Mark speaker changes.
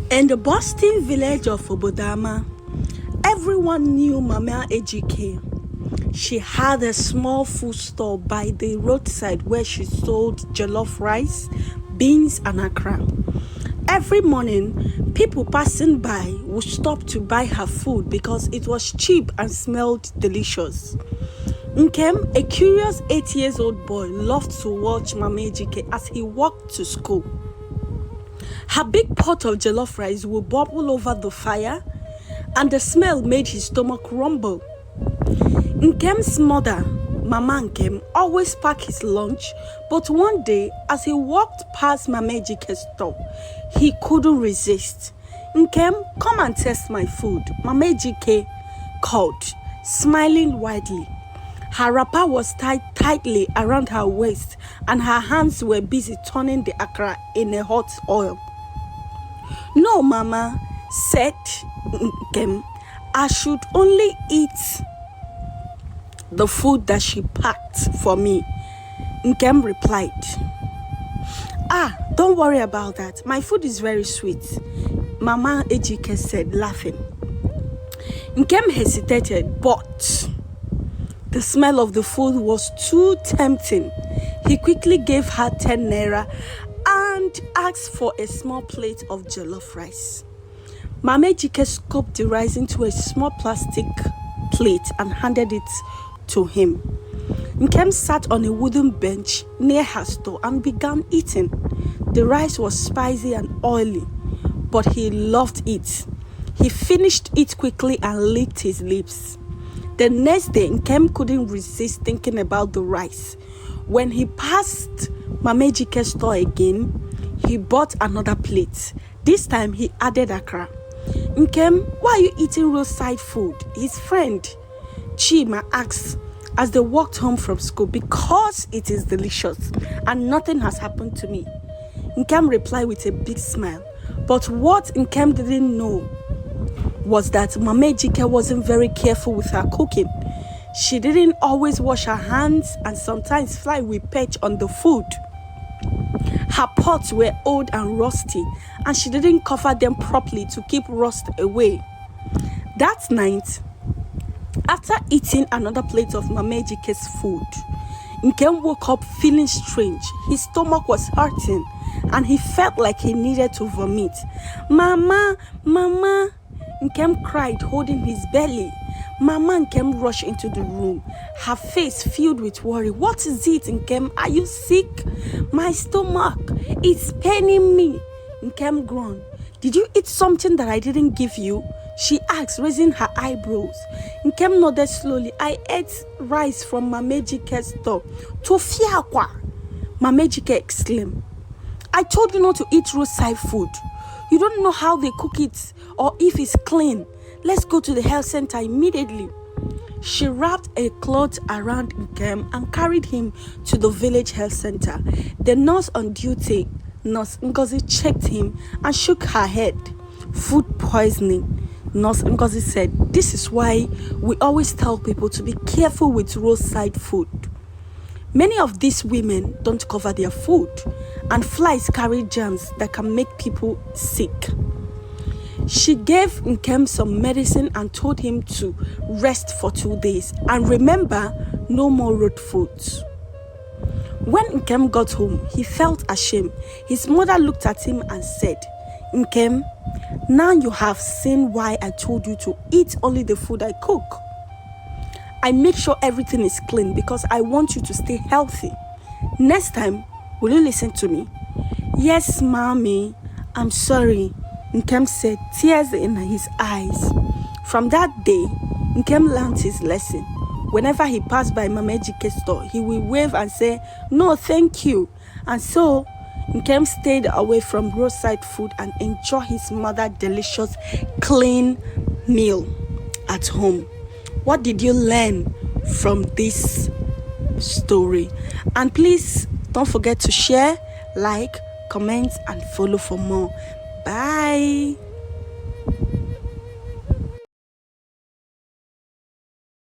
Speaker 1: In the Boston village of Obodama, everyone knew Mama Ejike. She had a small food store by the roadside where she sold jollof rice, beans, and akra. Every morning, people passing by would stop to buy her food because it was cheap and smelled delicious. Nkem, a curious 8-year-old boy, loved to watch Mama Ejike as he walked to school. Her big pot of jollof rice would bubble over the fire, and the smell made his stomach rumble. Nkem's mother, Mama Nkem, always packed his lunch, but one day, as he walked past Mama Ejike's store, he couldn't resist. Nkem, come and test my food, Mama Ejike called, smiling widely. Her wrapper was tied tightly around her waist, and her hands were busy turning the akra in a hot oil. No, Mama, said Nkem, I should only eat the food that she packed for me. Nkem replied, don't worry about that. My food is very sweet, Mama Ejike said, laughing. Nkem hesitated, but the smell of the food was too tempting. He quickly gave her 10 naira and asked for a small plate of jollof rice. Mama Ejike scooped the rice into a small plastic plate and handed it to him. Nkem sat on a wooden bench near her store and began eating. The rice was spicy and oily, but he loved it. He finished it quickly and licked his lips. The next day, Nkem couldn't resist thinking about the rice. When he passed Mama Ejike's store again, he bought another plate. This time, he added akra. Nkem, why are you eating roadside food? His friend, Chima, asked as they walked home from school. Because it is delicious and nothing has happened to me. Nkem replied with a big smile. But what Nkem didn't know was that Mama Ejike wasn't very careful with her cooking. She didn't always wash her hands, and sometimes fly would perch on the food. Her pots were old and rusty, and she didn't cover them properly to keep rust away. That night, after eating another plate of Mama Ejike's food, Nkem woke up feeling strange. His stomach was hurting, and he felt like he needed to vomit. Mama, Mama, Nkem cried, holding his belly. Mama Nkem rushed into the room, her face filled with worry. What is it, Nkem? Are you sick? My stomach, it's paining me. Nkem groaned. Did you eat something that I didn't give you? She asked, raising her eyebrows. Nkem nodded slowly. I ate rice from Mama Ejike's store. Tofiakwa, Mama Ejike exclaimed. I told you not to eat roadside food. You don't know how they cook it or if it's clean. Let's go to the health center immediately. She wrapped a cloth around Nkem and carried him to the village health center. The nurse on duty, Nurse Ngozi, checked him and shook her head. Food poisoning, Nurse Ngozi said. This is why we always tell people to be careful with roadside food. Many of these women don't cover their food, and flies carry germs that can make people sick. She gave Nkem some medicine and told him to rest for 2 days. And remember, no more road foods. When Nkem got home, he felt ashamed. His mother looked at him and said, Nkem, now you have seen why I told you to eat only the food I cook. I make sure everything is clean because I want you to stay healthy. Next time, will you listen to me? Yes, Mommy, I'm sorry, Nkem said, tears in his eyes. From that day, Nkem learned his lesson. Whenever he passed by Mama Ejike's store, he would wave and say, no, thank you. And so, Nkem stayed away from roadside food and enjoyed his mother's delicious, clean meal at home. What did you learn from this story? And please don't forget to share, like, comment, and follow for more. Bye.